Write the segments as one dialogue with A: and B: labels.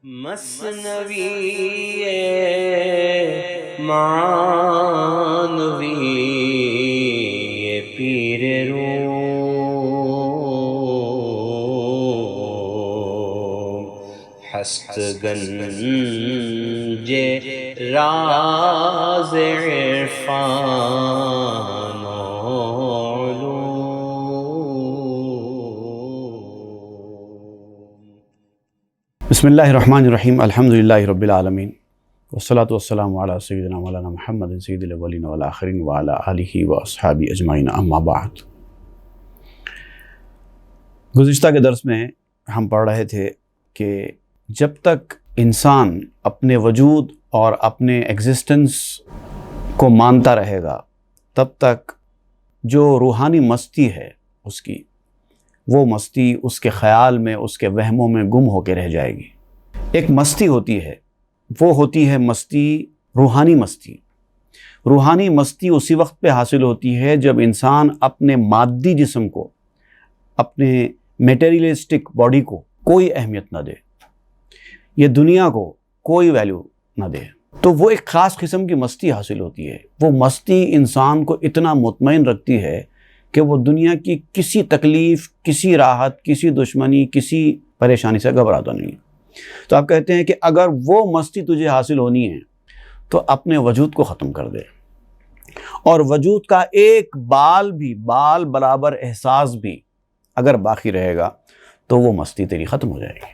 A: مثنوی معنوی پیر روم ہست گنج راز عرفان و علوم۔
B: بسم اللہ الرحمن الرحیم، الحمدللہ رب العالمین، والصلاة والسلام علی سیدنا مولانا محمد سید الاولین والآخرین وعلی آلہ واصحابہ اجمعین، اما بعد۔ گزشتہ کے درس میں ہم پڑھ رہے تھے کہ جب تک انسان اپنے وجود اور اپنے ایگزسٹنس کو مانتا رہے گا تب تک جو روحانی مستی ہے اس کی، وہ مستی اس کے خیال میں، اس کے وہموں میں گم ہو کے رہ جائے گی۔ ایک مستی ہوتی ہے، وہ ہوتی ہے مستی، روحانی مستی۔ روحانی مستی اسی وقت پہ حاصل ہوتی ہے جب انسان اپنے مادی جسم کو، اپنے میٹیریلسٹک باڈی کو کوئی اہمیت نہ دے، یہ دنیا کو کوئی ویلیو نہ دے، تو وہ ایک خاص قسم کی مستی حاصل ہوتی ہے۔ وہ مستی انسان کو اتنا مطمئن رکھتی ہے کہ وہ دنیا کی کسی تکلیف، کسی راحت، کسی دشمنی، کسی پریشانی سے گھبراتا نہیں۔ تو آپ کہتے ہیں کہ اگر وہ مستی تجھے حاصل ہونی ہے تو اپنے وجود کو ختم کر دے، اور وجود کا ایک بال بھی، بال برابر احساس بھی اگر باقی رہے گا تو وہ مستی تیری ختم ہو جائے گی۔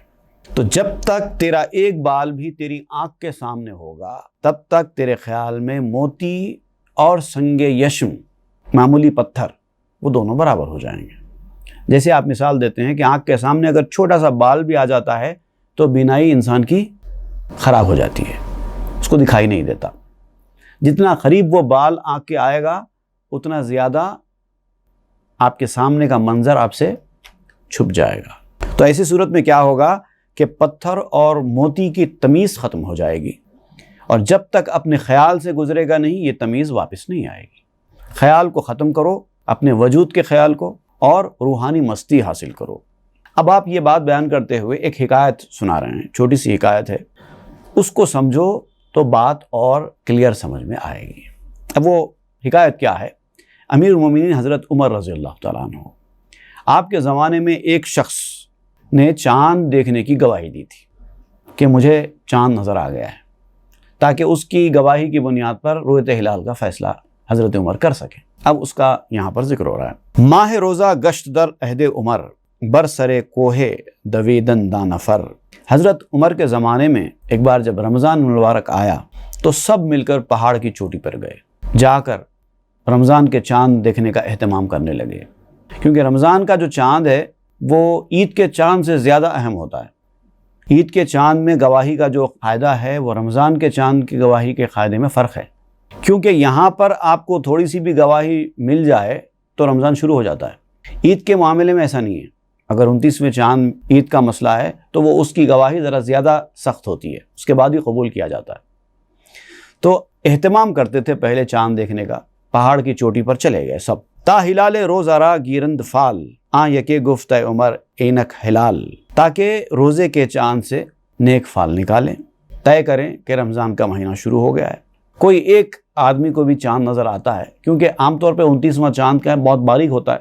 B: تو جب تک تیرا ایک بال بھی تیری آنکھ کے سامنے ہوگا تب تک تیرے خیال میں موتی اور سنگ یشم، معمولی پتھر، وہ دونوں برابر ہو جائیں گے۔ جیسے آپ مثال دیتے ہیں کہ آنکھ کے سامنے اگر چھوٹا سا بال بھی آ جاتا ہے تو بینائی انسان کی خراب ہو جاتی ہے، اس کو دکھائی نہیں دیتا۔ جتنا قریب وہ بال آنکھ کے آئے گا اتنا زیادہ آپ کے سامنے کا منظر آپ سے چھپ جائے گا۔ تو ایسی صورت میں کیا ہوگا کہ پتھر اور موتی کی تمیز ختم ہو جائے گی، اور جب تک اپنے خیال سے گزرے گا نہیں، یہ تمیز واپس نہیں آئے گی۔ خیال کو ختم کرو، اپنے وجود کے خیال کو، اور روحانی مستی حاصل کرو۔ اب آپ یہ بات بیان کرتے ہوئے ایک حکایت سنا رہے ہیں، چھوٹی سی حکایت ہے، اس کو سمجھو تو بات اور کلیئر سمجھ میں آئے گی۔ اب وہ حکایت کیا ہے؟ امیر المومنین حضرت عمر رضی اللہ تعالیٰ عنہ، آپ کے زمانے میں ایک شخص نے چاند دیکھنے کی گواہی دی تھی کہ مجھے چاند نظر آ گیا ہے، تاکہ اس کی گواہی کی بنیاد پر رؤیت ہلال کا فیصلہ حضرت عمر کر سکیں۔ اب اس کا یہاں پر ذکر ہو رہا ہے۔ ماہ روزہ گشت در عہد عمر، برسرے کوہ دویدن دانفر۔ حضرت عمر کے زمانے میں ایک بار جب رمضان مبارک آیا تو سب مل کر پہاڑ کی چوٹی پر گئے، جا کر رمضان کے چاند دیکھنے کا اہتمام کرنے لگے، کیونکہ رمضان کا جو چاند ہے وہ عید کے چاند سے زیادہ اہم ہوتا ہے۔ عید کے چاند میں گواہی کا جو قاعدہ ہے وہ رمضان کے چاند کی گواہی کے قاعدے میں فرق ہے، کیونکہ یہاں پر آپ کو تھوڑی سی بھی گواہی مل جائے تو رمضان شروع ہو جاتا ہے۔ عید کے معاملے میں ایسا نہیں ہے، اگر 29ویں چاند عید کا مسئلہ ہے تو وہ اس کی گواہی ذرا زیادہ سخت ہوتی ہے، اس کے بعد ہی قبول کیا جاتا ہے۔ تو اہتمام کرتے تھے پہلے چاند دیکھنے کا، پہاڑ کی چوٹی پر چلے گئے سب۔ تا ہلال روزارا گیرند فال، آں یکے گفت عمر اینک ہلال، تاکہ روزے کے چاند سے نیک فال نکالیں، طے کریں کہ رمضان کا مہینہ شروع ہو گیا ہے۔ کوئی ایک آدمی کو بھی چاند نظر آتا ہے، کیونکہ عام طور پہ 29واں چاند کا بہت باریک ہوتا ہے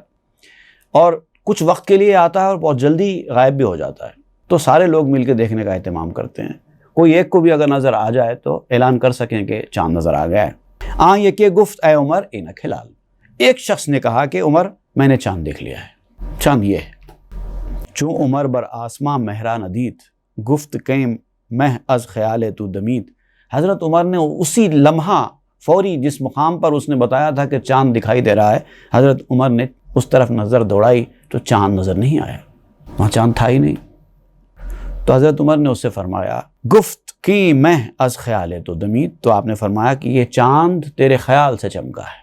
B: اور کچھ وقت کے لیے آتا ہے اور بہت جلدی غائب بھی ہو جاتا ہے، تو سارے لوگ مل کے دیکھنے کا اہتمام کرتے ہیں۔ کوئی ایک کو بھی اگر نظر آ جائے تو اعلان کر سکیں کہ چاند نظر آ گیا ہے۔ آں یکے گفت اے عمر اینک ہلال، ایک شخص نے کہا کہ عمر میں نے چاند دیکھ لیا ہے، چاند یہ ہے۔ چوں عمر بر آسماں مہرا ندیت، گفت کئیں مہ از خیال تو دمیت۔ حضرت عمر نے اسی لمحہ فوری جس مقام پر اس نے بتایا تھا کہ چاند دکھائی دے رہا ہے، حضرت عمر نے اس طرف نظر دوڑائی تو چاند نظر نہیں آیا، وہاں چاند تھا ہی نہیں۔ تو حضرت عمر نے اس سے فرمایا گفت کی مہ از خیال تو دمیت، تو آپ نے فرمایا کہ یہ چاند تیرے خیال سے چمکا ہے،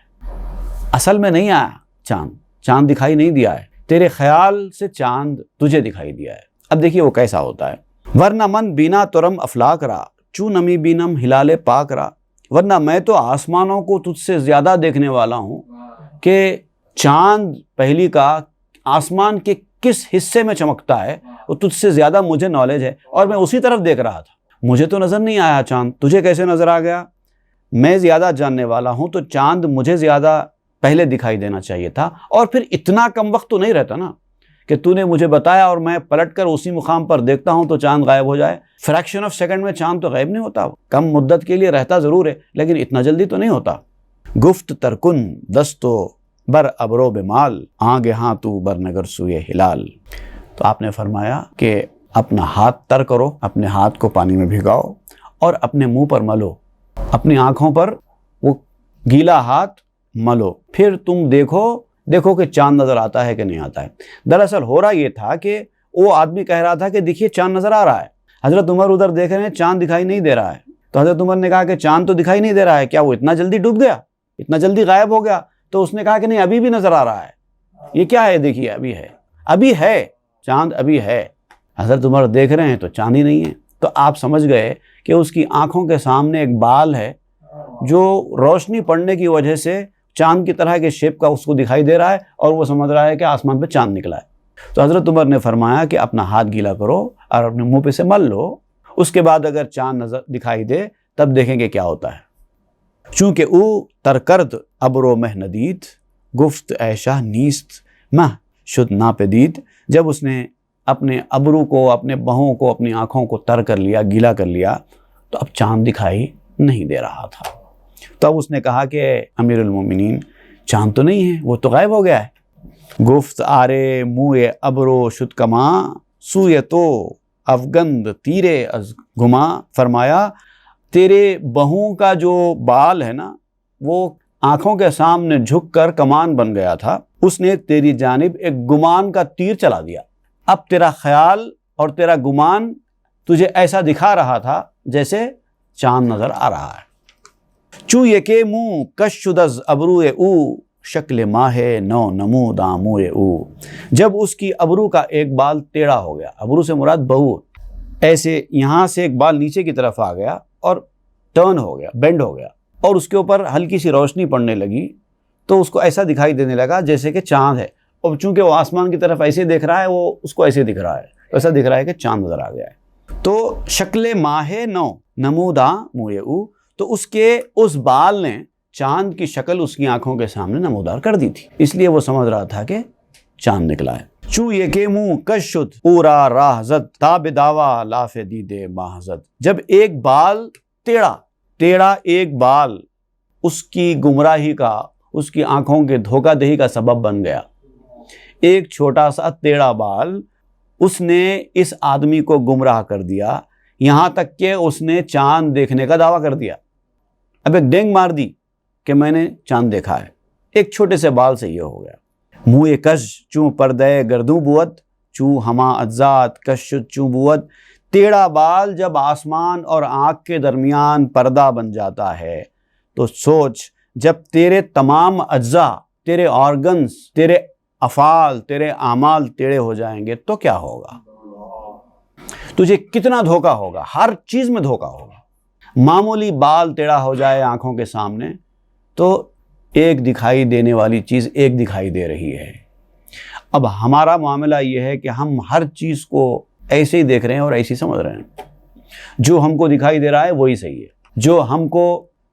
B: اصل میں نہیں آیا چاند، چاند دکھائی نہیں دیا ہے، تیرے خیال سے چاند تجھے دکھائی دیا ہے۔ اب دیکھیے وہ کیسا ہوتا ہے۔ ورنہ من بینا ترم افلاک را، چو نمی بینم ہلال پاک را، ورنہ میں تو آسمانوں کو تجھ سے زیادہ دیکھنے والا ہوں کہ چاند پہلی کا آسمان کے کس حصے میں چمکتا ہے وہ تجھ سے زیادہ مجھے نالج ہے، اور میں اسی طرف دیکھ رہا تھا، مجھے تو نظر نہیں آیا چاند، تجھے کیسے نظر آ گیا؟ میں زیادہ جاننے والا ہوں تو چاند مجھے زیادہ پہلے دکھائی دینا چاہیے تھا، اور پھر اتنا کم وقت تو نہیں رہتا نا کہ تو نے مجھے بتایا اور میں پلٹ کر اسی مقام پر دیکھتا ہوں تو چاند غائب ہو جائے۔ فریکشن آف سیکنڈ میں چاند تو غائب نہیں ہوتا، کم مدت کے لیے رہتا ضرور ہے لیکن اتنا جلدی تو نہیں ہوتا۔ گفت ترکن دستو بر ابرو بمال آگے ہاں تو بر نگر سوئے ہلال۔ تو آپ نے فرمایا کہ اپنا ہاتھ تر کرو، اپنے ہاتھ کو پانی میں بھگاؤ اور اپنے منہ پر ملو، اپنی آنکھوں پر وہ گیلا ہاتھ ملو، پھر تم دیکھو کہ چاند نظر آتا ہے کہ نہیں آتا ہے۔ دراصل ہو رہا یہ تھا کہ وہ آدمی کہہ رہا تھا کہ دیکھیے چاند نظر آ رہا ہے، حضرت عمر ادھر دیکھ رہے ہیں چاند دکھائی نہیں دے رہا ہے، تو حضرت عمر نے کہا کہ چاند تو دکھائی نہیں دے رہا ہے، کیا وہ اتنا جلدی ڈوب گیا، اتنا جلدی غائب ہو گیا؟ تو اس نے کہا کہ نہیں، ابھی بھی نظر آ رہا ہے، یہ کیا ہے، دیکھیے ابھی ہے چاند، ابھی ہے۔ حضرت عمر دیکھ رہے ہیں تو چاند ہی نہیں ہے، تو آپ سمجھ گئے کہ اس کی آنکھوں کے سامنے ایک بال ہے جو روشنی پڑنے کی وجہ سے چاند کی طرح کے شیپ کا اس کو دکھائی دے رہا ہے، اور وہ سمجھ رہا ہے کہ آسمان پہ چاند نکلا ہے۔ تو حضرت عمر نے فرمایا کہ اپنا ہاتھ گیلا کرو اور اپنے منہ پہ سے مل لو، اس کے بعد اگر چاند نظر دکھائی دے تب دیکھیں گے کیا ہوتا ہے۔ چونکہ او ترکرد ابرو مہ ندید گفت اے شاہ نیست مہ شد ناپدید۔ جب اس نے اپنے ابرو کو، اپنے بہوں کو، اپنی آنکھوں کو تر کر لیا، گیلا کر لیا، تو اب چاند دکھائی نہیں دے رہا تھا۔ تب اس نے کہا کہ امیر المومنین چاند تو نہیں ہے، وہ تو غائب ہو گیا ہے۔ گفت آرے منہ ابرو شد کما سوئے تو افگند تیرے از گما۔ فرمایا تیرے بہوں کا جو بال ہے نا وہ آنکھوں کے سامنے جھک کر کمان بن گیا تھا، اس نے تیری جانب ایک گمان کا تیر چلا دیا۔ اب تیرا خیال اور تیرا گمان تجھے ایسا دکھا رہا تھا جیسے چاند نظر آ رہا ہے۔ چو یکے منہ کش شد از ابرو او شکل ماہ نو نمود آمور او۔ جب اس کی ابرو کا ایک بال ٹیڑھا ہو گیا، ابرو سے مراد بہو، ایسے یہاں سے ایک بال نیچے کی طرف آ گیا اور ٹرن ہو گیا، بینڈ ہو گیا، اور اس کے اوپر ہلکی سی روشنی پڑنے لگی تو اس کو ایسا دکھائی دینے لگا جیسے کہ چاند ہے، اور چونکہ وہ آسمان کی طرف ایسے دیکھ رہا ہے، وہ اس کو ایسے دکھ رہا ہے، ایسا دکھ رہا ہے کہ چاند نظر آ گیا ہے۔ تو شکل ماہ نو نمودا موئے او، تو اس کے اس بال نے چاند کی شکل اس کی آنکھوں کے سامنے نمودار کر دی تھی، اس لیے وہ سمجھ رہا تھا کہ چاند نکلا ہے۔ چو یہ کے منہ کش شد پورا راہ زد تاب داوا لاف دیدے ماہ زد۔ جب ایک بال ٹیڑھا ایک بال اس کی گمراہی کا، اس کی آنکھوں کے دھوکہ دہی کا سبب بن گیا، ایک چھوٹا سا ٹیڑھا بال اس نے اس آدمی کو گمراہ کر دیا، یہاں تک کہ اس نے چاند دیکھنے کا دعویٰ کر دیا۔ اب ایک ڈینگ مار دی کہ میں نے چاند دیکھا ہے، ایک چھوٹے سے بال سے یہ ہو گیا۔ منہ کش چوں پردے گردوں بوت چوں ہما اجزات کش چوں بوت۔ ٹیڑھا بال جب آسمان اور آنکھ کے درمیان پردہ بن جاتا ہے تو سوچ جب تیرے تمام اجزاء، تیرے آرگنز، تیرے افعال، تیرے اعمال ٹیڑھے ہو جائیں گے تو کیا ہوگا، تجھے کتنا دھوکہ ہوگا، ہر چیز میں دھوکہ ہوگا۔ معمولی بال ٹیڑھا ہو جائے آنکھوں کے سامنے تو ایک دکھائی دینے والی چیز ایک دکھائی دے رہی ہے۔ اب ہمارا معاملہ یہ ہے کہ ہم ہر چیز کو ایسے ہی دیکھ رہے ہیں اور ایسے ہی سمجھ رہے ہیں، جو ہم کو دکھائی دے رہا ہے وہی صحیح ہے، جو ہم کو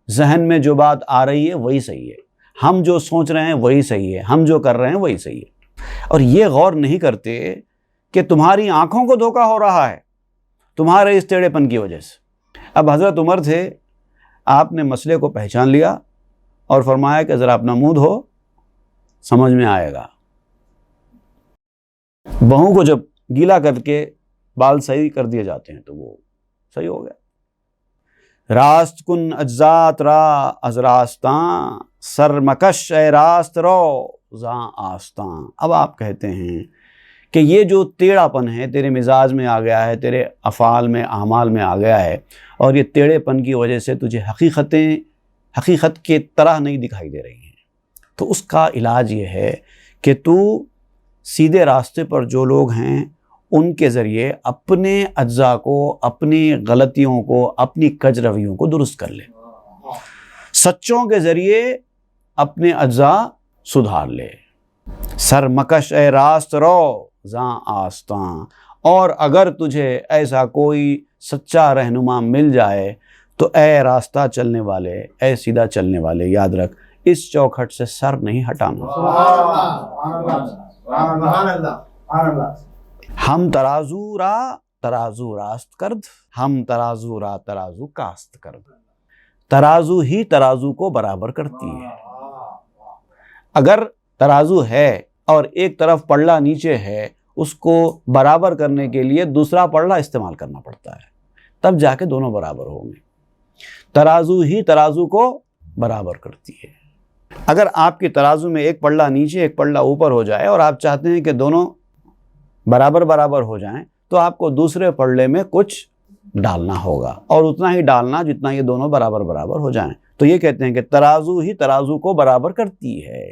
B: ذہن میں جو بات آ رہی ہے وہی صحیح ہے، ہم جو سوچ رہے ہیں وہی صحیح ہے، ہم جو کر رہے ہیں وہی صحیح ہے، اور یہ غور نہیں کرتے کہ تمہاری آنکھوں کو دھوکہ ہو رہا ہے تمہارے اس ٹیڑھے پن کی وجہ سے۔ اب حضرت عمر تھے، آپ نے مسئلے کو پہچان لیا اور فرمایا کہ ذرا اپنا منہ دھو، سمجھ میں آئے گا۔ بہوں کو جب گیلا کر کے بال صحیح کر دیے جاتے ہیں تو وہ صحیح ہو گیا۔ راست کن اجزات را از راستاں سرمکش اے راست رو زاں آستاں۔ اب آپ کہتے ہیں کہ یہ جو ٹیڑھا پن ہے تیرے مزاج میں آ گیا ہے، تیرے افعال میں، اعمال میں آ گیا ہے، اور یہ ٹیڑھے پن کی وجہ سے تجھے حقیقت کے طرح نہیں دکھائی دے رہی ہیں، تو اس کا علاج یہ ہے کہ تو سیدھے راستے پر جو لوگ ہیں ان کے ذریعے اپنے اجزاء کو، اپنی غلطیوں کو، اپنی کج رویوں کو درست کر لے، سچوں کے ذریعے اپنے اجزاء سدھار لے۔ سرمکش اے راست رو زاں آستاں، اور اگر تجھے ایسا کوئی سچا رہنما مل جائے تو اے راستہ چلنے والے، اے سیدھا چلنے والے، یاد رکھ اس چوکھٹ سے سر نہیں ہٹانا۔ ہم ترازو را ترازو راست کرد، ہم ترازو را ترازو کاست کرد۔ ترازو ہی ترازو کو برابر کرتی ہے۔ اگر ترازو ہے اور ایک طرف پلڑا نیچے ہے، اس کو برابر کرنے کے لیے دوسرا پلڑا استعمال کرنا پڑتا ہے، تب جا کے دونوں برابر ہوں گے۔ ترازو ہی ترازو کو برابر کرتی ہے۔ اگر آپ کی ترازو میں ایک پلڑا نیچے ایک پلڑا اوپر ہو جائے اور آپ چاہتے ہیں کہ دونوں برابر برابر ہو جائیں، تو آپ کو دوسرے پلڑے میں کچھ ڈالنا ہوگا، اور اتنا ہی ڈالنا جتنا یہ دونوں برابر برابر ہو جائیں۔ تو یہ کہتے ہیں کہ ترازو ہی ترازو کو برابر کرتی ہے۔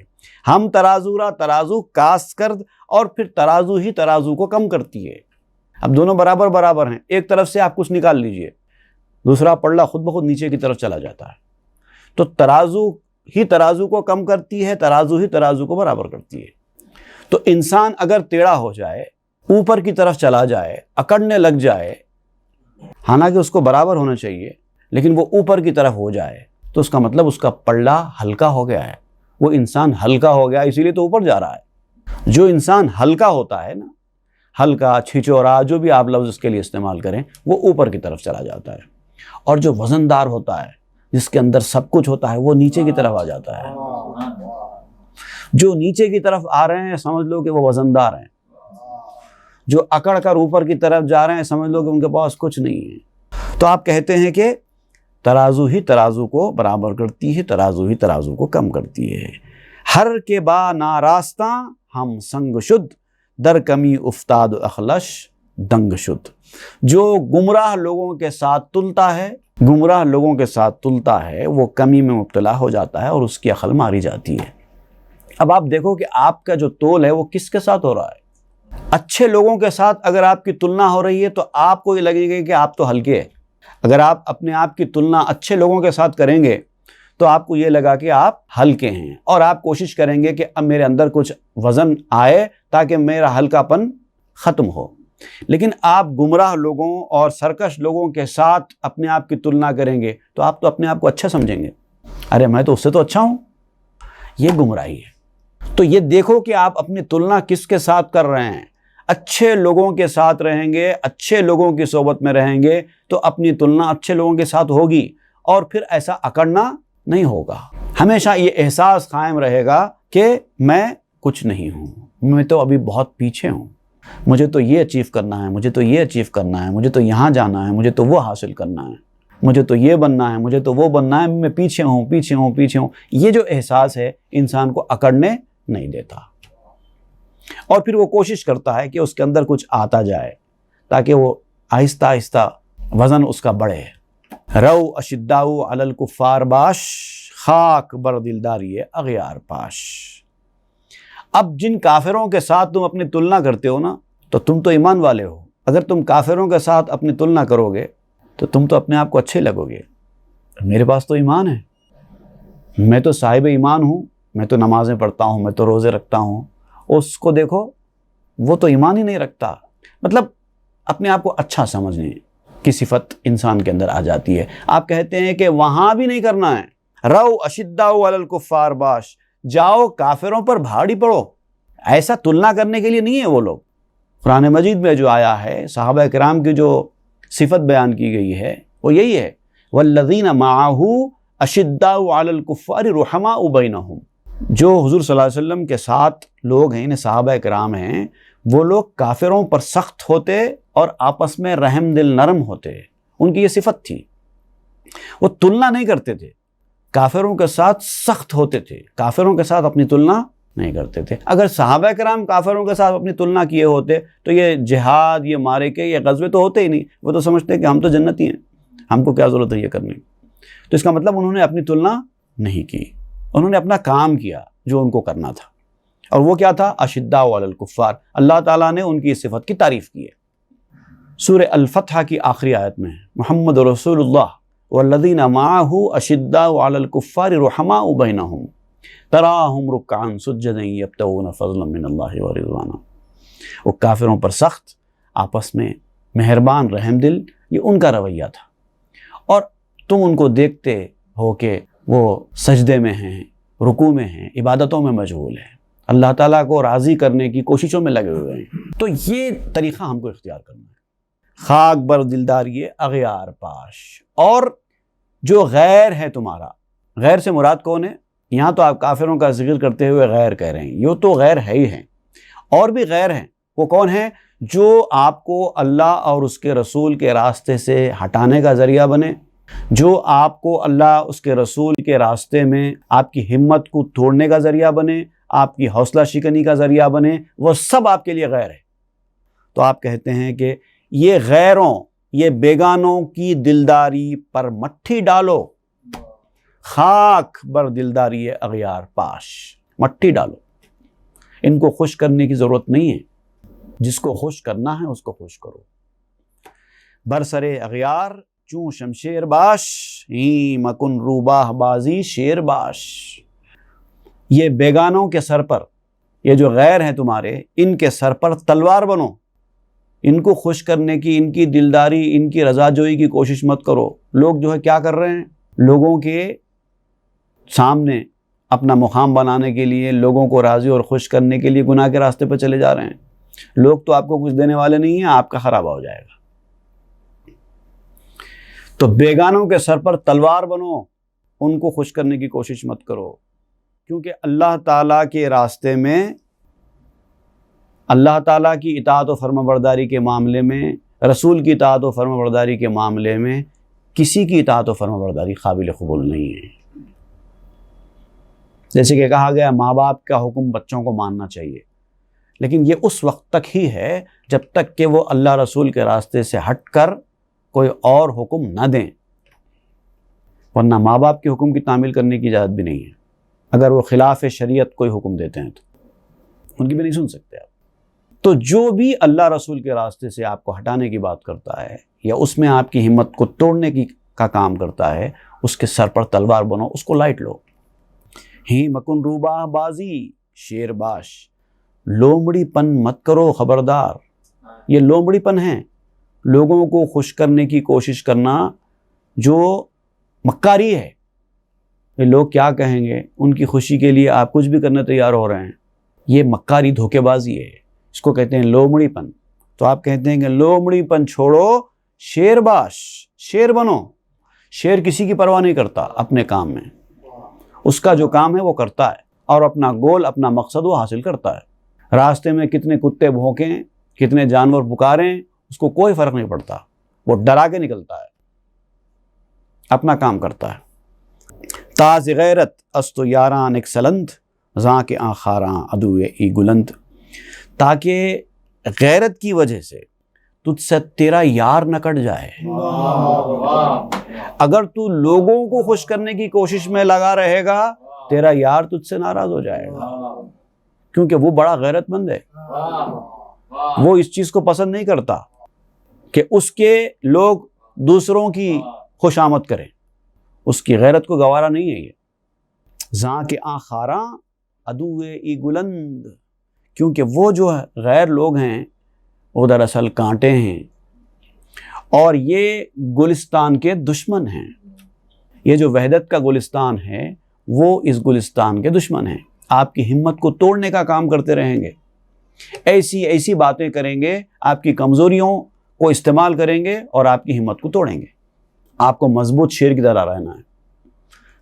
B: ہم ترازو را ترازو کاست کرد، اور پھر ترازو ہی ترازو کو کم کرتی ہے۔ اب دونوں برابر برابر ہیں، ایک طرف سے آپ کچھ نکال لیجئے، دوسرا پلڑا خود بخود نیچے کی طرف چلا جاتا ہے۔ تو ترازو ہی ترازو کو کم کرتی ہے، ترازو ہی ترازو کو برابر کرتی ہے۔ تو انسان اگر ٹیڑھا ہو جائے، اوپر کی طرف چلا جائے، اکڑنے لگ جائے، حالانکہ اس کو برابر ہونا چاہیے لیکن وہ اوپر کی طرف ہو جائے، تو اس کا مطلب اس کا پلڑا ہلکا ہو گیا ہے، وہ انسان ہلکا ہو گیا، اسی لیے تو اوپر جا رہا ہے۔ جو انسان ہلکا ہوتا ہے نا، ہلکا، چھچورا، جو بھی آپ لفظ اس کے لیے استعمال کریں، وہ اوپر کی طرف چلا جاتا ہے، اور جو وزندار ہوتا ہے، جس کے اندر سب کچھ ہوتا ہے، وہ نیچے کی طرف آ جاتا ہے۔ جو نیچے کی طرف آ رہے ہیں سمجھ لو کہ وہ وزندار ہیں، جو اکڑ کر اوپر کی طرف جا رہے ہیں سمجھ لو کہ ان کے پاس کچھ نہیں ہے۔ تو آپ کہتے ہیں کہ ترازو ہی ترازو کو برابر کرتی ہے، ترازو ہی ترازو کو کم کرتی ہے۔ ہر کے با ناراستاں ہم سنگ شد، در کمی افتاد اخلش دنگ شد۔ جو گمراہ لوگوں کے ساتھ تلتا ہے، گمراہ لوگوں کے ساتھ تلتا ہے، وہ کمی میں مبتلا ہو جاتا ہے اور اس کی عقل ماری جاتی ہے۔ اب آپ دیکھو کہ آپ کا جو تول ہے وہ کس کے ساتھ ہو رہا ہے۔ اچھے لوگوں کے ساتھ اگر آپ کی تلنا ہو رہی ہے تو آپ کو یہ لگے گا کہ آپ تو ہلکے ہیں۔ اگر آپ اپنے آپ کی تلنا اچھے لوگوں کے ساتھ کریں گے تو آپ کو یہ لگا کہ آپ ہلکے ہیں، اور آپ کوشش کریں گے کہ اب میرے اندر کچھ وزن آئے تاکہ میرا ہلکا پن ختم ہو۔ لیکن آپ گمراہ لوگوں اور سرکش لوگوں کے ساتھ اپنے آپ کی تلنا کریں گے تو آپ تو اپنے آپ کو اچھا سمجھیں گے، ارے میں تو اس سے تو اچھا ہوں۔ یہ گمراہی ہے۔ تو یہ دیکھو کہ آپ اپنی تلنا کس کے ساتھ کر رہے ہیں۔ اچھے لوگوں کے ساتھ رہیں گے، اچھے لوگوں کی صحبت میں رہیں گے تو اپنی تلنا اچھے لوگوں کے ساتھ ہوگی، اور پھر ایسا اکڑنا نہیں ہوگا۔ ہمیشہ یہ احساس قائم رہے گا کہ میں کچھ نہیں ہوں، میں تو ابھی بہت پیچھے ہوں، مجھے تو یہ اچیو کرنا ہے، مجھے تو یہ اچیو کرنا ہے، مجھے تو یہاں جانا ہے، مجھے تو وہ حاصل کرنا ہے، مجھے تو یہ بننا ہے، مجھے تو وہ بننا ہے، میں پیچھے ہوں پیچھے ہوں پیچھے ہوں۔ یہ جو احساس ہے انسان کو اکڑنے نہیں دیتا، اور پھر وہ کوشش کرتا ہے کہ اس کے اندر کچھ آتا جائے تاکہ وہ آہستہ آہستہ وزن اس کا بڑھے۔ رو اشداؤ علی الکفار باش، خاک بر دلداری اغیار پاش۔ اب جن کافروں کے ساتھ تم اپنی تلنا کرتے ہو نا، تو تم تو ایمان والے ہو، اگر تم کافروں کے ساتھ اپنی تلنا کرو گے تو تم تو اپنے آپ کو اچھے لگو گے۔ میرے پاس تو ایمان ہے، میں تو صاحب ایمان ہوں، میں تو نمازیں پڑھتا ہوں، میں تو روزے رکھتا ہوں۔ اس کو دیکھو، وہ تو ایمان ہی نہیں رکھتا۔ مطلب اپنے آپ کو اچھا سمجھنے کی صفت انسان کے اندر آ جاتی ہے۔ آپ کہتے ہیں کہ وہاں بھی نہیں کرنا ہے، رو اشداء علی الکفار باش، جاؤ کافروں پر بھاڑی پڑو۔ ایسا تلنا کرنے کے لیے نہیں ہے وہ لوگ۔ قرآن مجید میں جو آیا ہے، صحابہ کرام کی جو صفت بیان کی گئی ہے وہ یہی ہے، والذین معہ اشداء علی الکفار رحماء بینہم۔ جو حضور صلی اللہ علیہ وسلم کے ساتھ لوگ ہیں، انہیں صحابہ کرام ہیں، وہ لوگ کافروں پر سخت ہوتے اور آپس میں رحم دل نرم ہوتے، ان کی یہ صفت تھی۔ وہ تلنا نہیں کرتے تھے، کافروں کے ساتھ سخت ہوتے تھے، کافروں کے ساتھ اپنی تلنا نہیں کرتے تھے۔ اگر صحابہ کرام کافروں کے ساتھ اپنی تلنا کیے ہوتے تو یہ جہاد، یہ معرکے، یہ غزوے تو ہوتے ہی نہیں۔ وہ تو سمجھتے کہ ہم تو جنتی ہیں، ہم کو کیا ضرورت ہے یہ کرنے کی۔ تو اس کا مطلب انہوں نے اپنی تلنا نہیں کی، انہوں نے اپنا کام کیا جو ان کو کرنا تھا، اور وہ کیا تھا؟ اشداء علی الکفار۔ اللہ تعالیٰ نے ان کی اس صفت کی تعریف کی ہے۔ سورہ الفتح کی آخری آیت میں محمد رسول اللہ والذین معہ اشداء علی الکفار رحماء بینہم، تراہم رکعا سجدا یبتغون فضلا من اللہ ورضوانا۔ وہ کافروں پر سخت، آپس میں مہربان رحم دل، یہ ان کا رویہ تھا، اور تم ان کو دیکھتے ہو کہ وہ سجدے میں ہیں، رکوع میں ہیں، عبادتوں میں مشغول ہیں، اللہ تعالیٰ کو راضی کرنے کی کوششوں میں لگے ہوئے ہیں۔ تو یہ طریقہ ہم کو اختیار کرنا ہے۔ خاک بر دلداری اغیار پاش، اور جو غیر ہے تمہارا، غیر سے مراد کون ہے؟ یہاں تو آپ کافروں کا ذکر کرتے ہوئے غیر کہہ رہے ہیں، یہ تو غیر ہے ہی ہیں، اور بھی غیر ہیں۔ وہ کون ہیں؟ جو آپ کو اللہ اور اس کے رسول کے راستے سے ہٹانے کا ذریعہ بنے، جو آپ کو اللہ اس کے رسول کے راستے میں آپ کی ہمت کو توڑنے کا ذریعہ بنے، آپ کی حوصلہ شکنی کا ذریعہ بنے، وہ سب آپ کے لیے غیر ہے۔ تو آپ کہتے ہیں کہ یہ غیروں، یہ بیگانوں کی دلداری پر مٹھی ڈالو، خاک بر دلداری اغیار پاش، مٹھی ڈالو۔ ان کو خوش کرنے کی ضرورت نہیں ہے، جس کو خوش کرنا ہے اس کو خوش کرو۔ برسر اغیار چوں شمشیر باش، ہی مکن روباہ بازی شیر باش۔ یہ بیگانوں کے سر پر، یہ جو غیر ہیں تمہارے، ان کے سر پر تلوار بنو، ان کو خوش کرنے کی، ان کی دلداری، ان کی رضا جوئی کی کوشش مت کرو۔ لوگ جو ہے کیا کر رہے ہیں؟ لوگوں کے سامنے اپنا مقام بنانے کے لیے، لوگوں کو راضی اور خوش کرنے کے لیے گناہ کے راستے پہ چلے جا رہے ہیں۔ لوگ تو آپ کو کچھ دینے والے نہیں ہیں، آپ کا خرابہ ہو جائے گا۔ تو بیگانوں کے سر پر تلوار بنو، ان کو خوش کرنے کی کوشش مت کرو، کیونکہ اللہ تعالیٰ کے راستے میں، اللہ تعالیٰ کی اطاعت و فرما برداری کے معاملے میں، رسول کی اطاعت و فرما برداری کے معاملے میں کسی کی اطاعت و فرما برداری قابل قبول نہیں ہے۔ جیسے کہ کہا گیا ماں باپ کا حکم بچوں کو ماننا چاہیے، لیکن یہ اس وقت تک ہی ہے جب تک کہ وہ اللہ رسول کے راستے سے ہٹ کر کوئی اور حکم نہ دیں، ورنہ ماں باپ کے حکم کی تعمیل کرنے کی اجازت بھی نہیں ہے۔ اگر وہ خلاف شریعت کوئی حکم دیتے ہیں تو ان کی بھی نہیں سن سکتے آپ۔ تو جو بھی اللہ رسول کے راستے سے آپ کو ہٹانے کی بات کرتا ہے، یا اس میں آپ کی ہمت کو توڑنے کا کام کرتا ہے، اس کے سر پر تلوار بنو، اس کو لائٹ لو۔ ہی مکن روباہ بازی شیر باش، لومڑی پن مت کرو خبردار۔ یہ لومڑی پن ہے، لوگوں کو خوش کرنے کی کوشش کرنا جو مکاری ہے۔ یہ لوگ کیا کہیں گے، ان کی خوشی کے لیے آپ کچھ بھی کرنے تیار ہو رہے ہیں، یہ مکاری دھوکے بازی ہے، اس کو کہتے ہیں لومڑی پن۔ تو آپ کہتے ہیں کہ لومڑی پن چھوڑو، شیر باش، شیر بنو۔ شیر کسی کی پرواہ نہیں کرتا اپنے کام میں، اس کا جو کام ہے وہ کرتا ہے، اور اپنا گول، اپنا مقصد وہ حاصل کرتا ہے۔ راستے میں کتنے کتے بھونکیں، کتنے جانور پکاریں، اس کو کوئی فرق نہیں پڑتا، وہ ڈرا کے نکلتا ہے، اپنا کام کرتا ہے۔ تاز غیرت استو یاران ایک سلند، زاں کے آخاراں ادو ای گلند۔ تاکہ غیرت کی وجہ سے تجھ سے تیرا یار نہ کٹ جائے۔ اگر تو لوگوں کو خوش کرنے کی کوشش میں لگا رہے گا، تیرا یار تجھ سے ناراض ہو جائے گا، کیونکہ وہ بڑا غیرت مند ہے۔ وہ اس چیز کو پسند نہیں کرتا کہ اس کے لوگ دوسروں کی خوش آمد کریں، اس کی غیرت کو گوارا نہیں ہے یہ۔ زاں کے آخاراں ادو ای گلند، کیونکہ وہ جو غیر لوگ ہیں وہ دراصل کانٹے ہیں، اور یہ گلستان کے دشمن ہیں۔ یہ جو وحدت کا گلستان ہے وہ اس گلستان کے دشمن ہیں، آپ کی ہمت کو توڑنے کا کام کرتے رہیں گے، ایسی ایسی باتیں کریں گے، آپ کی کمزوریوں کو استعمال کریں گے اور آپ کی ہمت کو توڑیں گے۔ آپ کو مضبوط شیر کی طرح رہنا ہے،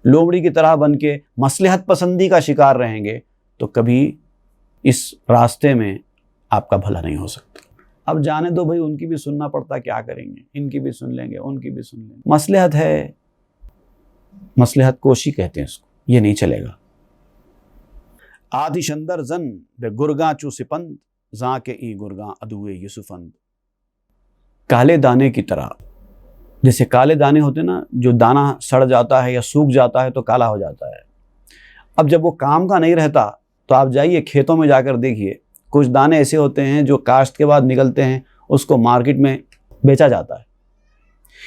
B: لومڑی کی طرح بن کے مصلحت پسندی کا شکار رہیں گے تو کبھی اس راستے میں آپ کا بھلا نہیں ہو سکتا۔ اب جانے دو بھائی، ان کی بھی سننا پڑتا، کیا کریں گے، ان کی بھی سن لیں گے، ان کی بھی سن لیں گے۔ مصلحت ہے، مصلحت کوشی کہتے ہیں اس کو، یہ نہیں چلے گا۔ آتش اندر زن بے گرگاں چو سپند، زاں کے ای گرگاں ادوے یوسفند۔ کالے دانے کی طرح، جیسے کالے دانے ہوتے ہیں نا، جو دانہ سڑ جاتا ہے یا سوکھ جاتا ہے تو کالا ہو جاتا ہے۔ اب جب وہ کام کا نہیں رہتا تو آپ جائیے کھیتوں میں جا کر دیکھیے، کچھ دانے ایسے ہوتے ہیں جو کاشت کے بعد نکلتے ہیں، اس کو مارکیٹ میں بیچا جاتا ہے،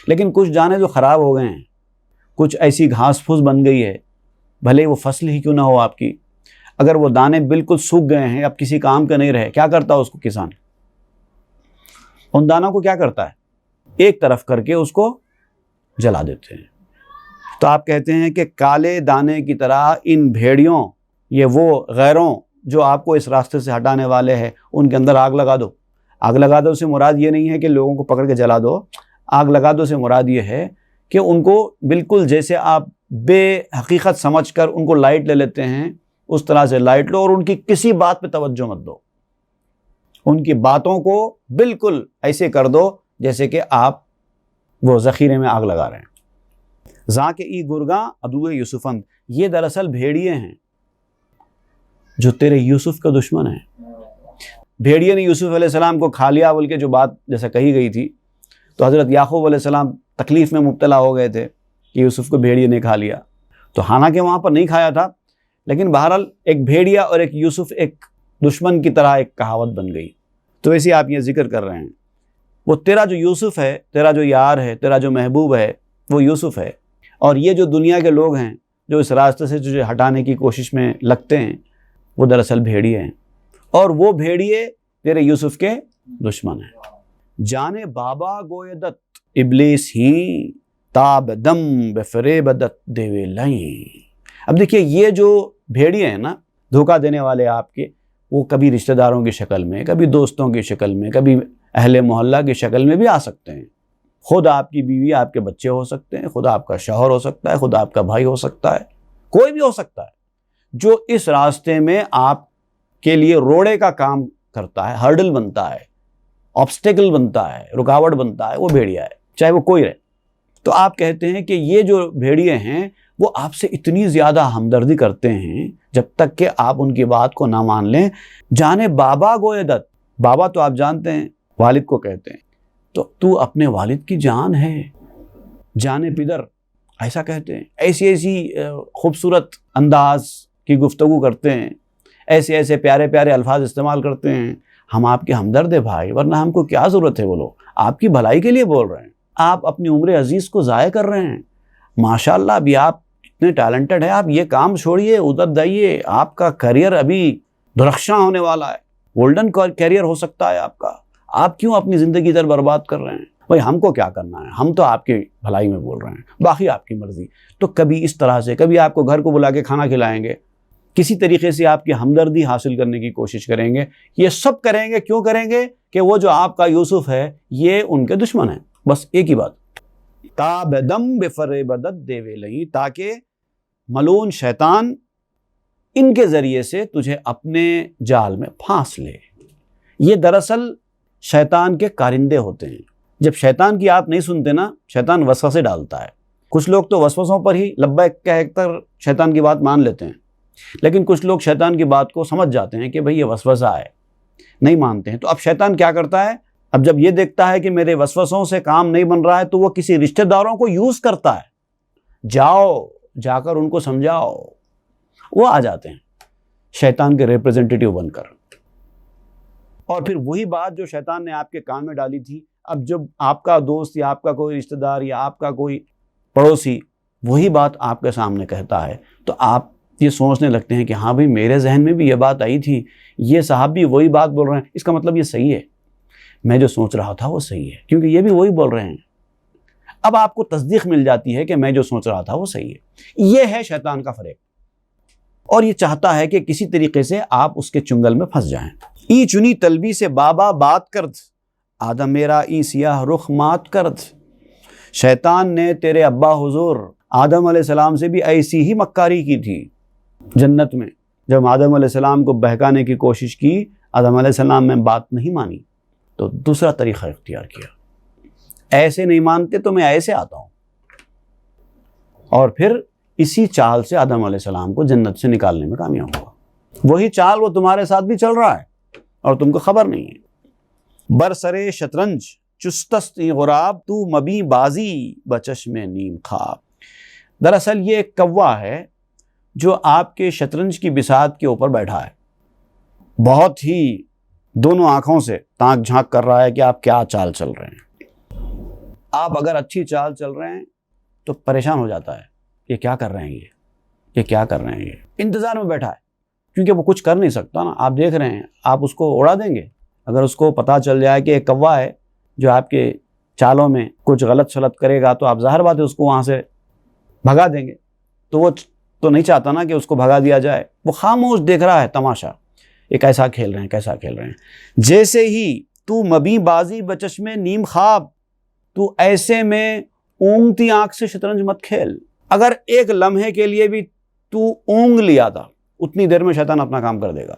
B: لیکن کچھ دانے جو خراب ہو گئے ہیں، کچھ ایسی گھاس پھوس بن گئی ہے بھلے وہ فصل ہی کیوں نہ ہو آپ کی، اگر وہ دانے بالکل سوکھ گئے ہیں، اب کسی کام کا نہیں رہے، کیا کرتا ہے اس کو کسان؟ ان دانوں کو کیا کرتا ہے؟ ایک طرف کر کے اس کو جلا دیتے ہیں۔ تو آپ کہتے ہیں کہ کالے دانے کی طرح ان بھیڑیوں، یہ وہ غیروں جو آپ کو اس راستے سے ہٹانے والے ہیں، ان کے اندر آگ لگا دو۔ آگ لگا دو سے مراد یہ نہیں ہے کہ لوگوں کو پکڑ کے جلا دو، آگ لگا دو سے مراد یہ ہے کہ ان کو بالکل جیسے آپ بے حقیقت سمجھ کر ان کو لائٹ لے لیتے ہیں، اس طرح سے لائٹ لو اور ان کی کسی بات پہ توجہ مت دو، ان کی باتوں کو بالکل ایسے کر دو جیسے کہ آپ وہ ذخیرے میں آگ لگا رہے ہیں۔ ذاک ای گرگاں عدو یوسفند، یہ دراصل بھیڑیے ہیں جو تیرے یوسف کا دشمن ہے۔ بھیڑیے نے یوسف علیہ السلام کو کھا لیا بول کے جو بات جیسا کہی گئی تھی، تو حضرت یعقوب علیہ السلام تکلیف میں مبتلا ہو گئے تھے کہ یوسف کو بھیڑیے نے کھا لیا، تو حالانکہ وہاں پر نہیں کھایا تھا، لیکن بہرحال ایک بھیڑیا اور ایک یوسف ایک دشمن کی طرح ایک کہاوت بن گئی۔ تو ویسے آپ یہ ذکر کر رہے ہیں، وہ تیرا جو یوسف ہے، تیرا جو یار ہے، تیرا جو محبوب ہے، وہ یوسف ہے، اور یہ جو دنیا کے لوگ ہیں جو اس راستے سے تجھے ہٹانے کی کوشش میں لگتے ہیں، وہ دراصل بھیڑیے ہیں، اور وہ بھیڑیے تیرے یوسف کے دشمن ہیں۔ جانے بابا گویدت ابلیس ہی تاب دم بفریب دت دیوے لائیں۔ اب دیکھیے یہ جو بھیڑیے ہیں نا، دھوکہ دینے والے آپ کے، وہ کبھی رشتہ داروں کی شکل میں، کبھی دوستوں کی شکل میں، کبھی اہل محلہ کی شکل میں بھی آ سکتے ہیں۔ خود آپ کی بیوی، آپ کے بچے ہو سکتے ہیں، خود آپ کا شوہر ہو سکتا ہے، خود آپ کا بھائی ہو سکتا ہے، کوئی بھی ہو سکتا ہے جو اس راستے میں آپ کے لیے روڑے کا کام کرتا ہے، ہرڈل بنتا ہے، آبسٹیکل بنتا ہے، رکاوٹ بنتا ہے، وہ بھیڑیا ہے، چاہے وہ کوئی رہے۔ تو آپ کہتے ہیں کہ یہ جو بھیڑیے ہیں وہ آپ سے اتنی زیادہ ہمدردی کرتے ہیں جب تک کہ آپ ان کی بات کو نہ مان لیں۔ جانے بابا گویدت، بابا تو آپ جانتے ہیں والد کو کہتے ہیں، تو اپنے والد کی جان ہے۔ جانے پدر ایسا کہتے ہیں، ایسی ایسی خوبصورت انداز کی گفتگو کرتے ہیں، ایسے ایسے پیارے پیارے الفاظ استعمال کرتے ہیں۔ ہم آپ کے ہمدرد ہیں بھائی، ورنہ ہم کو کیا ضرورت ہے، وہ لوگ آپ کی بھلائی کے لیے بول رہے ہیں، آپ اپنی عمر عزیز کو ضائع کر رہے ہیں۔ ماشاءاللہ ابھی آپ اتنے ٹیلنٹڈ ہیں، آپ یہ کام چھوڑیے، ادھر جائیے، آپ کا کیریئر ابھی درخشاں ہونے والا ہے، گولڈن کیریئر ہو سکتا ہے آپ کا، آپ کیوں اپنی زندگی ادھر برباد کر رہے ہیں؟ بھائی ہم کو کیا کرنا ہے، ہم تو آپ کی بھلائی میں بول رہے ہیں، باقی آپ کی مرضی۔ تو کبھی اس طرح سے، کبھی آپ کو گھر کو بلا کے کھانا کھلائیں گے، کسی طریقے سے آپ کی ہمدردی حاصل کرنے کی کوشش کریں گے، یہ سب کریں گے، کیوں کریں گے؟ کہ وہ جو آپ کا یوسف ہے یہ ان کے دشمن ہیں، بس ایک ہی بات۔ تابدم بفریبدت دیوے لئی، تاکہ ملعون شیطان ان کے ذریعے سے تجھے اپنے جال میں پھانس لے۔ یہ دراصل شیطان کے کارندے ہوتے ہیں۔ جب شیطان کی آپ نہیں سنتے نا، شیطان وسوسے ڈالتا ہے۔ کچھ لوگ تو وسوسوں پر ہی لبیک کہہ کر شیطان کی بات مان لیتے ہیں، لیکن کچھ لوگ شیطان کی بات کو سمجھ جاتے ہیں کہ بھئی یہ وسوسہ ہے، نہیں مانتے ہیں۔ تو اب شیطان کیا کرتا ہے؟ اب جب یہ دیکھتا ہے کہ میرے وسوسوں سے کام نہیں بن رہا ہے تو وہ کسی رشتہ داروں کو یوز کرتا ہے، جاؤ جا کر ان کو سمجھاؤ، وہ آ جاتے ہیں شیطان کے ریپریزنٹیٹیو بن کر، اور پھر وہی بات جو شیطان نے آپ کے کان میں ڈالی تھی، اب جب آپ کا دوست یا آپ کا کوئی رشتہ دار یا آپ کا کوئی پڑوسی وہی بات آپ کے سامنے کہتا ہے، تو آپ یہ سوچنے لگتے ہیں کہ ہاں بھئی میرے ذہن میں بھی یہ بات آئی تھی، یہ صاحب بھی وہی بات بول رہے ہیں، اس کا مطلب یہ صحیح ہے، میں جو سوچ رہا تھا وہ صحیح ہے، کیونکہ یہ بھی وہی بول رہے ہیں۔ اب آپ کو تصدیق مل جاتی ہے کہ میں جو سوچ رہا تھا وہ صحیح ہے۔ یہ ہے شیطان کا فریب، اور یہ چاہتا ہے کہ کسی طریقے سے آپ اس کے چنگل میں پھنس جائیں۔ ای چنی تلبی سے بابا بات کرد، آدم میرا ای سیاہ رخ مات کرد۔ شیطان نے تیرے ابا حضور آدم علیہ السلام سے بھی ایسی ہی مکاری کی تھی جنت میں، جب آدم علیہ السلام کو بہکانے کی کوشش کی، آدم علیہ السلام نے بات نہیں مانی تو دوسرا طریقہ اختیار کیا، ایسے نہیں مانتے تو میں ایسے آتا ہوں، اور پھر اسی چال سے آدم علیہ السلام کو جنت سے نکالنے میں کامیاب ہوا۔ وہی چال وہ تمہارے ساتھ بھی چل رہا ہے اور تم کو خبر نہیں ہے۔ برسرے شطرنج چستستی غراب، تو مبی بازی بچشم نیم خواب۔ دراصل یہ ایک کوا ہے جو آپ کے شطرنج کی بساط کے اوپر بیٹھا ہے، بہت ہی دونوں آنکھوں سے تانک جھانک کر رہا ہے کہ آپ کیا چال چل رہے ہیں۔ آپ اگر اچھی چال چل رہے ہیں تو پریشان ہو جاتا ہے، یہ کیا کر رہے ہیں، یہ کیا کر رہے ہیں، یہ انتظار میں بیٹھا ہے، کیونکہ وہ کچھ کر نہیں سکتا نا. آپ دیکھ رہے ہیں، آپ اس کو اڑا دیں گے. اگر اس کو پتہ چل جائے کہ ایک کوا ہے جو آپ کے چالوں میں کچھ غلط شلط کرے گا، تو آپ ظاہر بات ہے اس کو وہاں سے بھگا دیں گے. تو وہ تو نہیں چاہتا نا کہ اس کو بھگا دیا جائے. وہ خاموش دیکھ رہا ہے تماشا، یہ کیسا کھیل رہے ہیں، کیسا کھیل رہے ہیں. جیسے ہی تو مبیں بازی بچش میں نیم خواب، تو ایسے میں اونگتی آنکھ سے شطرنج مت کھیل. اگر ایک لمحے کے لیے بھی تو اونگ لیا تھا، اتنی دیر میں شیطان اپنا کام کر دے گا.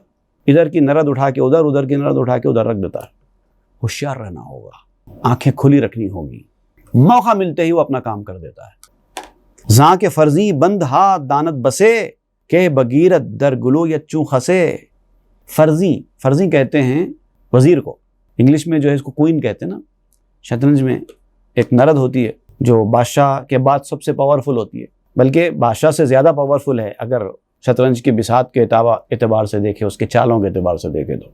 B: ادھر کی نرد اٹھا کے ادھر، ادھر کی نرد اٹھا کے ادھر رکھ دیتا ہے. ہوشیار رہنا ہوگا، آنکھیں کھلی رکھنی ہوگی، موقع ملتے ہی وہ اپنا کام کر دیتا ہے. زاں کے فرضی بند ہاتھ دانت بسے، کہ بگیرت در گلو یا چوں خسے. فرضی کہتے ہیں وزیر کو، انگلش میں جو ہے اس کو کوئن کہتے ہیں نا. شطرنج میں ایک نرد ہوتی ہے جو بادشاہ کے بعد سب سے پاورفل ہوتی ہے، بلکہ بادشاہ سے زیادہ پاورفل ہے اگر شطرنج کی بساط کے اعتبار سے دیکھے، اس کے چالوں کے اعتبار سے دیکھے تو.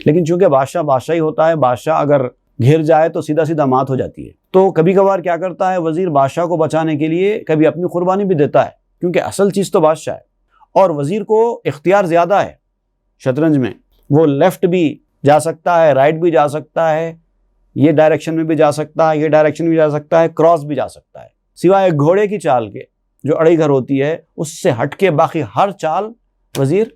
B: لیکن چونکہ بادشاہ ہی ہوتا ہے، بادشاہ اگر گھر جائے تو سیدھا مات ہو جاتی ہے. تو کبھی کبھار کیا کرتا ہے وزیر، بادشاہ کو بچانے کے لیے کبھی اپنی قربانی بھی دیتا ہے، کیونکہ اصل چیز تو بادشاہ ہے. اور وزیر کو اختیار زیادہ ہے شطرنج میں. وہ لیفٹ بھی جا سکتا ہے، رائٹ بھی جا سکتا ہے، یہ ڈائریکشن میں بھی جا سکتا ہے، یہ ڈائریکشن بھی جا سکتا ہے، کراس بھی جا سکتا ہے. سوائے گھوڑے کی چال کے جو اڑی گھر ہوتی ہے، اس سے ہٹ کے باقی ہر چال وزیر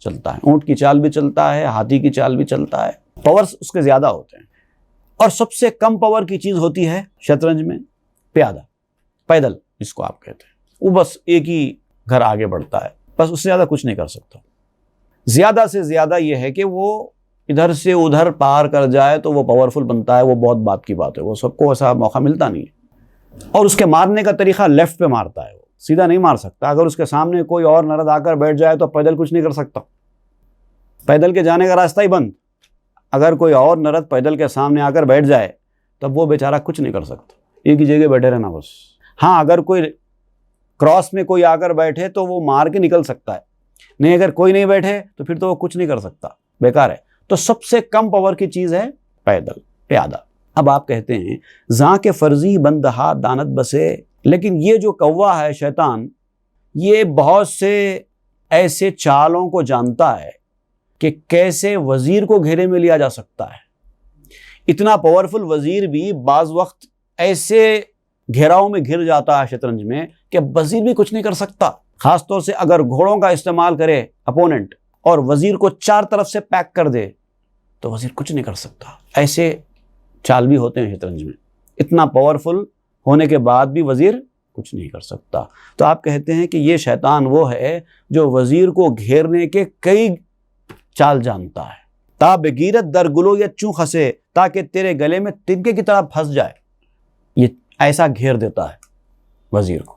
B: چلتا ہے. اونٹ کی چال بھی چلتا ہے، ہاتھی کی چال بھی چلتا ہے. پاورز اس کے زیادہ ہوتے ہیں. اور سب سے کم پاور کی چیز ہوتی ہے شطرنج میں پیادہ، پیدل جس کو آپ کہتے ہیں. وہ بس ایک ہی گھر آگے بڑھتا ہے، بس اس سے زیادہ کچھ نہیں کر سکتا. زیادہ سے زیادہ یہ ہے کہ وہ ادھر سے ادھر پار کر جائے تو وہ پاورفل بنتا ہے. وہ بہت بات کی بات ہے، وہ سب کو ایسا موقع ملتا نہیں ہے. اور اس کے مارنے کا طریقہ لیفٹ پہ مارتا ہے، وہ سیدھا نہیں مار سکتا. اگر اس کے سامنے کوئی اور نرد آ کر بیٹھ جائے تو پیدل کچھ نہیں کر سکتا، پیدل کے جانے کا راستہ ہی بند. اگر کوئی اور نرد پیدل کے سامنے آ کر بیٹھ جائے تب وہ بیچارہ کچھ نہیں کر سکتا، ایک ہی جگہ بیٹھے رہنا بس. ہاں اگر کوئی کراس میں کوئی آ کر بیٹھے تو وہ مار کے نکل سکتا ہے، نہیں اگر کوئی نہیں بیٹھے تو پھر تو وہ کچھ نہیں کر سکتا، بیکار ہے. تو سب سے کم پاور کی چیز ہے پیدل، پیادہ. اب آپ کہتے ہیں زاں کے فرضی بند ہاتھ دانت بسے، لیکن یہ جو کوا ہے شیطان، یہ بہت سے ایسے چالوں کو جانتا ہے کہ کیسے وزیر کو گھیرے میں لیا جا سکتا ہے. اتنا پاورفل وزیر بھی بعض وقت ایسے گھیراؤں میں گھر جاتا ہے شطرنج میں کہ وزیر بھی کچھ نہیں کر سکتا. خاص طور سے اگر گھوڑوں کا استعمال کرے اپوننٹ اور وزیر کو چار طرف سے پیک کر دے تو وزیر کچھ نہیں کر سکتا. ایسے چال بھی ہوتے ہیں شطرنج میں. اتنا پاورفل ہونے کے بعد بھی وزیر کچھ نہیں کر سکتا. تو آپ کہتے ہیں کہ یہ شیطان وہ ہے جو وزیر کو گھیرنے کے کئی چال جانتا ہے. تا بگیرت در گلو یا چوں خسے، تاکہ تیرے گلے میں تنکے کی طرح پھنس جائے. یہ ایسا گھیر دیتا ہے وزیر کو.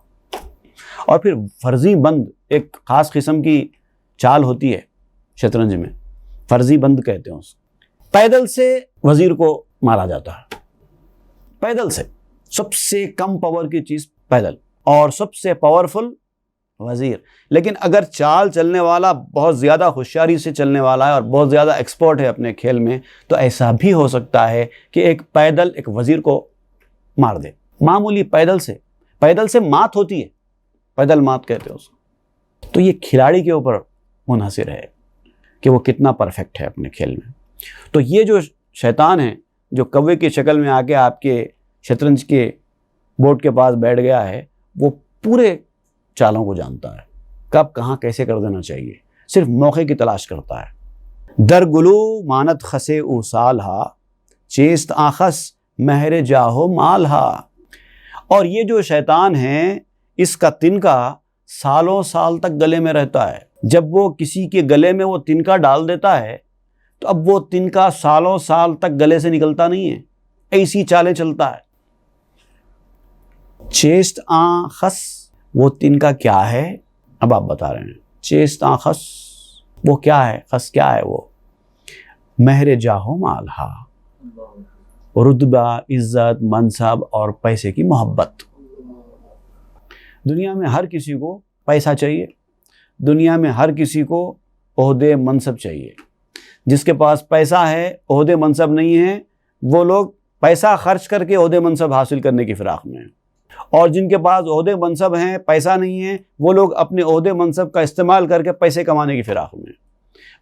B: اور پھر فرضی بند ایک خاص قسم کی چال ہوتی ہے شطرنج میں، فرضی بند کہتے ہیں اس کو. پیدل سے وزیر کو مارا جاتا ہے، پیدل سے. سب سے کم پاور کی چیز پیدل، اور سب سے پاورفل وزیر. لیکن اگر چال چلنے والا بہت زیادہ ہوشیاری سے چلنے والا ہے اور بہت زیادہ ایکسپرٹ ہے اپنے کھیل میں، تو ایسا بھی ہو سکتا ہے کہ ایک پیدل ایک وزیر کو مار دے. معمولی پیدل سے مات ہوتی ہے، پیدل مات کہتے ہیں اس کو. تو یہ کھلاڑی کے اوپر منحصر ہے کہ وہ کتنا پرفیکٹ ہے اپنے کھیل میں. تو یہ جو شیطان ہے جو کوے کی شکل میں آ کے آپ کے شطرنج کے بورڈ کے پاس بیٹھ گیا ہے، وہ پورے چالوں کو جانتا ہے، کب کہاں کیسے کر دینا چاہیے. صرف موقع کی تلاش کرتا ہے. در گلو مانت خسے او سالہا، چیست آخس مہر جاہو مالہا. اور یہ جو شیطان ہے، اس کا تنکا سالوں سال تک گلے میں رہتا ہے. جب وہ کسی کے گلے میں وہ تنکا ڈال دیتا ہے تو اب وہ تنکا سالوں سال تک گلے سے نکلتا نہیں ہے، ایسی چالیں چلتا ہے. چیست آخس، وہ تنکا کیا ہے؟ اب آپ بتا رہے ہیں. چیست آخس وہ کیا ہے؟ خس کیا ہے؟ وہ مہر جاہو مالہا، رتبہ، عزت، منصب اور پیسے کی محبت. دنیا میں ہر کسی کو پیسہ چاہیے، دنیا میں ہر کسی کو عہدے منصب چاہیے. جس کے پاس پیسہ ہے عہدے منصب نہیں ہے، وہ لوگ پیسہ خرچ کر کے عہدے منصب حاصل کرنے کی فراق میں ہیں. اور جن کے پاس عہدے منصب ہیں، پیسہ نہیں ہے، وہ لوگ اپنے عہدے منصب کا استعمال کر کے پیسے کمانے کی فراق میں۔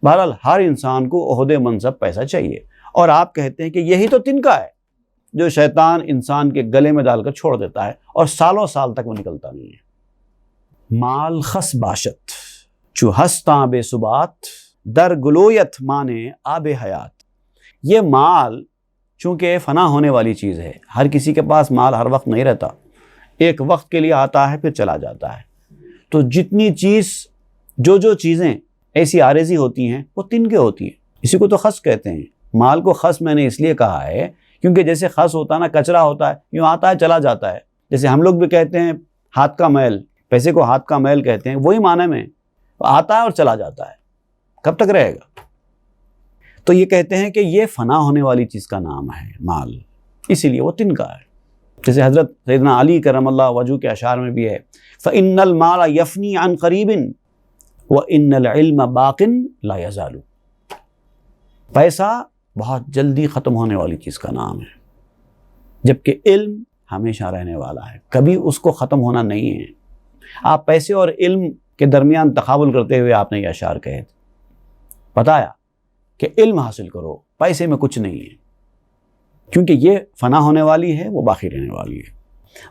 B: بہرحال ہر انسان کو عہدے منصب پیسہ چاہیے، اور آپ کہتے ہیں کہ یہی تو تنکا ہے جو شیطان انسان کے گلے میں ڈال کر چھوڑ دیتا ہے اور سالوں سال تک وہ نکلتا نہیں ہے۔ مال خس باشت چو ہستاں بے ثبات، در گلویت مانے آب حیات۔ یہ مال چونکہ فنا ہونے والی چیز ہے، ہر کسی کے پاس مال ہر وقت نہیں رہتا، ایک وقت کے لیے آتا ہے پھر چلا جاتا ہے، تو جتنی چیز جو چیزیں ایسی عارضی ہوتی ہیں وہ تنکے ہوتی ہیں، اسی کو تو خس کہتے ہیں۔ مال کو خس میں نے اس لیے کہا ہے کیونکہ جیسے خس ہوتا ہے نا، کچرا ہوتا ہے، یوں آتا ہے چلا جاتا ہے، جیسے ہم لوگ بھی کہتے ہیں ہاتھ کا میل، پیسے کو ہاتھ کا میل کہتے ہیں، وہی معنی میں آتا ہے اور چلا جاتا ہے، کب تک رہے گا؟ تو یہ کہتے ہیں کہ یہ فنا ہونے والی چیز کا نام ہے مال، اسی لیے وہ تنکا ہے۔ جیسے حضرت سیدنا علی کرم اللہ وجہہ کے اشعار میں بھی ہے، فَإِنَّ الْمَالَ يَفْنِي عَنْ قَرِيبٍ وَإِنَّ الْعِلْمَ بَاقٍ لَا يَزَالُ۔ پیسہ بہت جلدی ختم ہونے والی چیز کا نام ہے، جبکہ علم ہمیشہ رہنے والا ہے، کبھی اس کو ختم ہونا نہیں ہے۔ آپ پیسے اور علم کے درمیان تقابل کرتے ہوئے آپ نے یہ اشعار کہے تھے، بتایا کہ علم حاصل کرو، پیسے میں کچھ نہیں ہے، کیونکہ یہ فنا ہونے والی ہے، وہ باقی رہنے والی ہے۔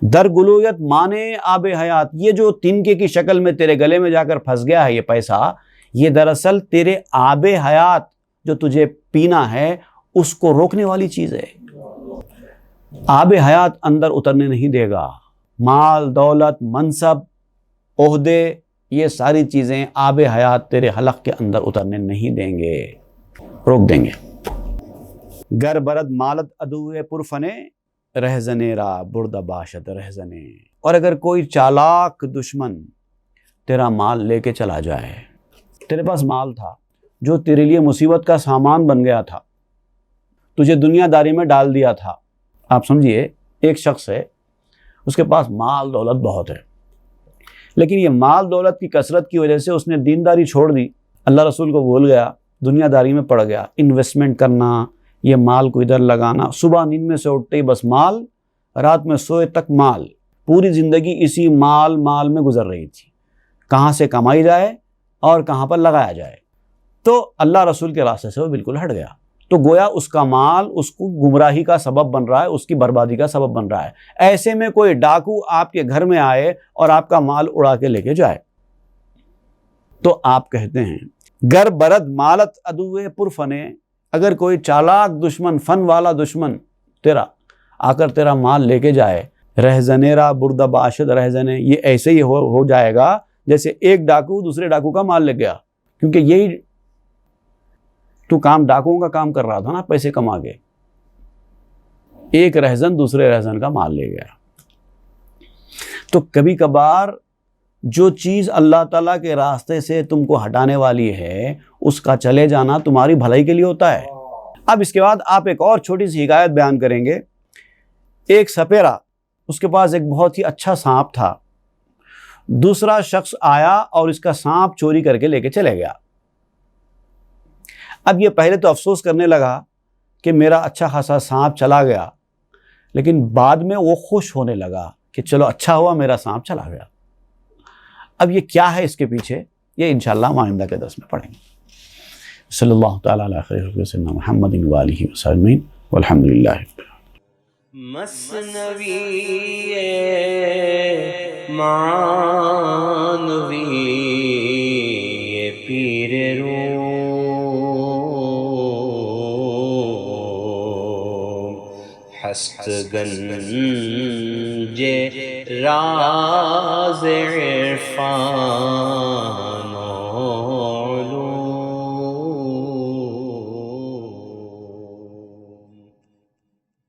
B: در گلویت مانے آب حیات، یہ جو تنکے کی شکل میں تیرے گلے میں جا کر پھنس گیا ہے یہ پیسہ، یہ دراصل تیرے آب حیات جو تجھے پینا ہے اس کو روکنے والی چیز ہے۔ آب حیات اندر اترنے نہیں دے گا، مال، دولت، منصب، عہدے، یہ ساری چیزیں آب حیات تیرے حلق کے اندر اترنے نہیں دیں گے، روک دیں گے۔ گر برد مالت عدوِ پرفنے، رہزنے را برد باشد رہزنے۔ اور اگر کوئی چالاک دشمن تیرا مال لے کے چلا جائے، تیرے پاس مال تھا جو تیرے لیے مصیبت کا سامان بن گیا تھا، تجھے دنیا داری میں ڈال دیا تھا۔ آپ سمجھیے ایک شخص ہے، اس کے پاس مال دولت بہت ہے، لیکن یہ مال دولت کی کثرت کی وجہ سے اس نے دینداری چھوڑ دی، اللہ رسول کو بھول گیا، دنیا داری میں پڑ گیا، انویسٹمنٹ کرنا، یہ مال کو ادھر لگانا، صبح نیند میں سے اٹھتے ہی بس مال، رات میں سوئے تک مال، پوری زندگی اسی مال میں گزر رہی تھی، کہاں سے کمائی جائے اور کہاں پر لگایا جائے۔ تو اللہ رسول کے راستے سے وہ بالکل ہٹ گیا، تو گویا اس کا مال اس کو گمراہی کا سبب بن رہا ہے، اس کی بربادی کا سبب بن رہا ہے۔ ایسے میں کوئی ڈاکو آپ کے گھر میں آئے اور آپ کا مال اڑا کے لے کے جائے، تو آپ کہتے ہیں گر برد مالت عدوِ پرفنے، اگر کوئی چالاک دشمن، فن والا دشمن تیرا آ کر تیرا مال لے کے جائے، رہزنے را برد باشد رہزنے، یہ ایسے ہی ہو جائے گا جیسے ایک ڈاکو دوسرے ڈاکو کا مال لے گیا، کیونکہ یہی تو کام ڈاکوؤں کا کام کر رہا تھا نا، پیسے کما کے، ایک رہزن دوسرے رہزن کا مال لے گیا۔ تو کبھی کبھار جو چیز اللہ تعالیٰ کے راستے سے تم کو ہٹانے والی ہے، اس کا چلے جانا تمہاری بھلائی کے لیے ہوتا ہے۔ اب اس کے بعد آپ ایک اور چھوٹی سی حکایت بیان کریں گے۔ ایک سپیرا، اس کے پاس ایک بہت ہی اچھا سانپ تھا، دوسرا شخص آیا اور اس کا سانپ چوری کر کے لے کے چلے گیا۔ اب یہ پہلے تو افسوس کرنے لگا کہ میرا اچھا خاصا سانپ چلا گیا، لیکن بعد میں وہ خوش ہونے لگا کہ چلو اچھا ہوا میرا سانپ چلا گیا۔ اب یہ کیا ہے اس کے پیچھے، یہ انشاءاللہ ہم آئندہ کے درس میں پڑھیں گے۔ صلی اللہ تعالیٰ علیہ خیر سیدنا محمد وآلہ وسلم والحمد للہ۔
A: مثنوی معنوی پیر روم، ہست گنج راز عرفان